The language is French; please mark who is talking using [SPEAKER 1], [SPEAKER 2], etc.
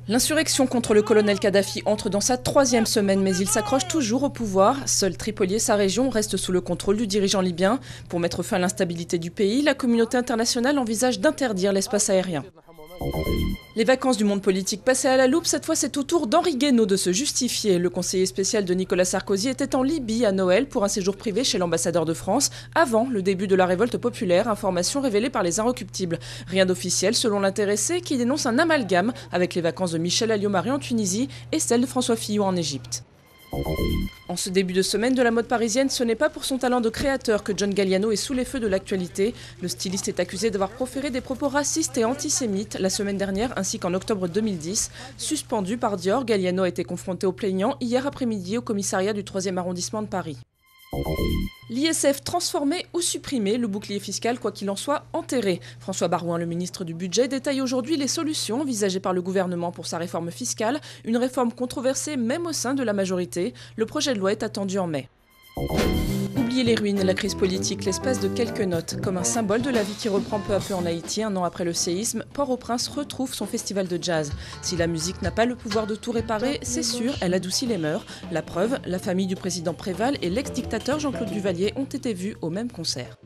[SPEAKER 1] L'insurrection contre le colonel Kadhafi entre dans sa 3e semaine, mais il s'accroche toujours au pouvoir. Seul Tripoli et sa région restent sous le contrôle du dirigeant libyen. Pour mettre fin à l'instabilité du pays, la communauté internationale envisage d'interdire l'espace aérien. Les vacances du monde politique passées à la loupe, cette fois c'est au tour d'Henri Guénaud de se justifier. Le conseiller spécial de Nicolas Sarkozy était en Libye à Noël pour un séjour privé chez l'ambassadeur de France, avant le début de la révolte populaire, information révélée par les Inrecuptibles. Rien d'officiel selon l'intéressé qui dénonce un amalgame avec les vacances de Michel Alliot-Marie en Tunisie et celles de François Fillon en Égypte. En ce début de semaine de la mode parisienne, ce n'est pas pour son talent de créateur que John Galliano est sous les feux de l'actualité. Le styliste est accusé d'avoir proféré des propos racistes et antisémites la semaine dernière ainsi qu'en octobre 2010. Suspendu par Dior, Galliano a été confronté aux plaignants hier après-midi au commissariat du 3e arrondissement de Paris. L'ISF transformé ou supprimé, le bouclier fiscal, quoi qu'il en soit, enterré. François Barouin, le ministre du Budget, détaille aujourd'hui les solutions envisagées par le gouvernement pour sa réforme fiscale, une réforme controversée même au sein de la majorité. Le projet de loi est attendu en mai. Oubliez les ruines, la crise politique, l'espace de quelques notes. Comme un symbole de la vie qui reprend peu à peu en Haïti, un an après le séisme, Port-au-Prince retrouve son festival de jazz. Si la musique n'a pas le pouvoir de tout réparer, c'est sûr, elle adoucit les mœurs. La preuve, la famille du président Préval et l'ex-dictateur Jean-Claude Duvalier ont été vus au même concert.